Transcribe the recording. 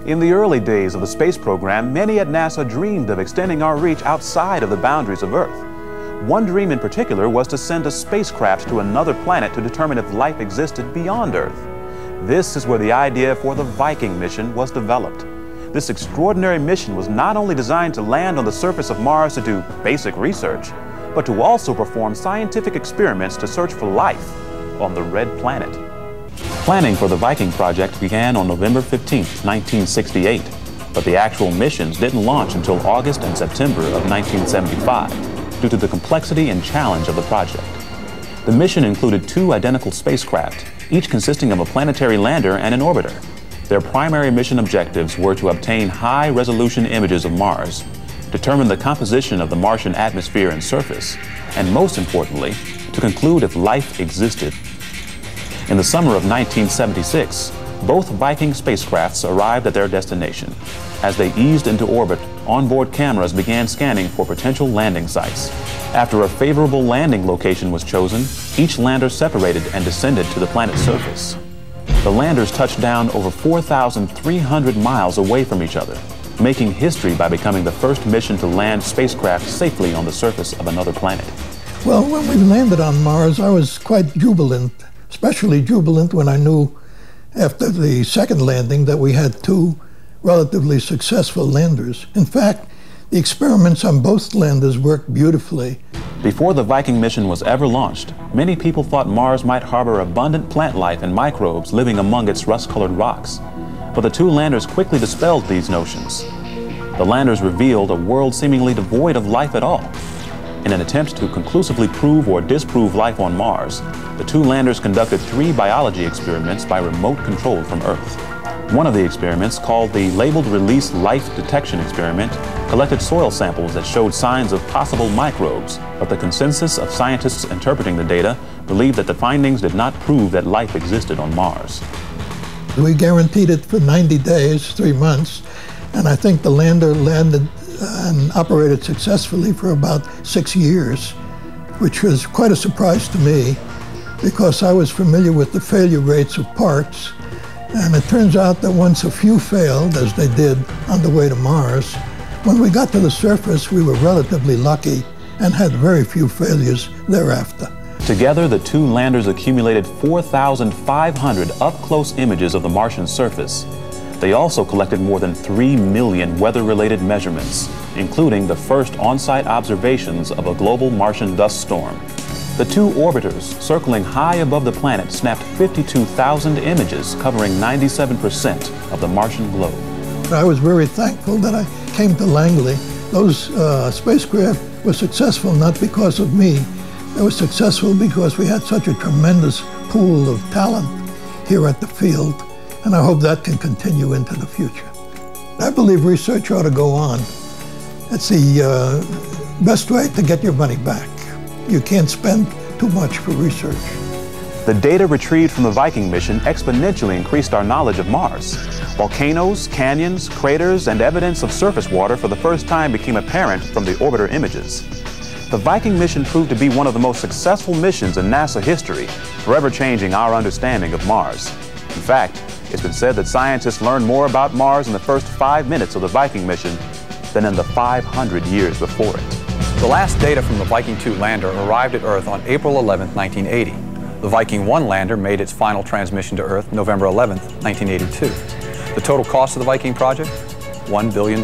In the early days of the space program, many at NASA dreamed of extending our reach outside of the boundaries of Earth. One dream in particular was to send a spacecraft to another planet to determine if life existed beyond Earth. This is where the idea for the Viking mission was developed. This extraordinary mission was not only designed to land on the surface of Mars to do basic research, but to also perform scientific experiments to search for life on the Red Planet. Planning for the Viking project began on November 15, 1968, but the actual missions didn't launch until August and September of 1975 due to the complexity and challenge of the project. The mission included 2 identical spacecraft, each consisting of a planetary lander and an orbiter. Their primary mission objectives were to obtain high-resolution images of Mars, determine the composition of the Martian atmosphere and surface, and most importantly, to conclude if life existed. In the summer of 1976, both Viking spacecrafts arrived at their destination. As they eased into orbit, onboard cameras began scanning for potential landing sites. After a favorable landing location was chosen, each lander separated and descended to the planet's surface. The landers touched down over 4,300 miles away from each other, making history by becoming the first mission to land spacecraft safely on the surface of another planet. Well, when we landed on Mars, I was quite jubilant, especially jubilant when I knew after the second landing that we had 2 relatively successful landers. In fact, the experiments on both landers worked beautifully. Before the Viking mission was ever launched, many people thought Mars might harbor abundant plant life and microbes living among its rust-colored rocks. But the 2 landers quickly dispelled these notions. The landers revealed a world seemingly devoid of life at all. In an attempt to conclusively prove or disprove life on Mars, the 2 landers conducted 3 biology experiments by remote control from Earth. One of the experiments, called the Labeled Release Life Detection Experiment, collected soil samples that showed signs of possible microbes, but the consensus of scientists interpreting the data believed that the findings did not prove that life existed on Mars. We guaranteed it for 90 days, 3 months, and I think the lander landed and operated successfully for about 6 years, which was quite a surprise to me because I was familiar with the failure rates of parts. And it turns out that once a few failed, as they did on the way to Mars, when we got to the surface, we were relatively lucky and had very few failures thereafter. Together, the 2 landers accumulated 4,500 up-close images of the Martian surface. They also collected more than 3 million weather-related measurements, including the first on-site observations of a global Martian dust storm. The 2 orbiters circling high above the planet snapped 52,000 images covering 97% of the Martian globe. I was very thankful that I came to Langley. Those spacecraft were successful not because of me. They were successful because we had such a tremendous pool of talent here at the field, and I hope that can continue into the future. I believe research ought to go on. It's the best way to get your money back. You can't spend too much for research. The data retrieved from the Viking mission exponentially increased our knowledge of Mars. Volcanoes, canyons, craters, and evidence of surface water for the first time became apparent from the orbiter images. The Viking mission proved to be one of the most successful missions in NASA history, forever changing our understanding of Mars. In fact, it's been said that scientists learned more about Mars in the first 5 minutes of the Viking mission than in the 500 years before it. The last data from the Viking 2 lander arrived at Earth on April 11, 1980. The Viking 1 lander made its final transmission to Earth November 11, 1982. The total cost of the Viking project? $1 billion.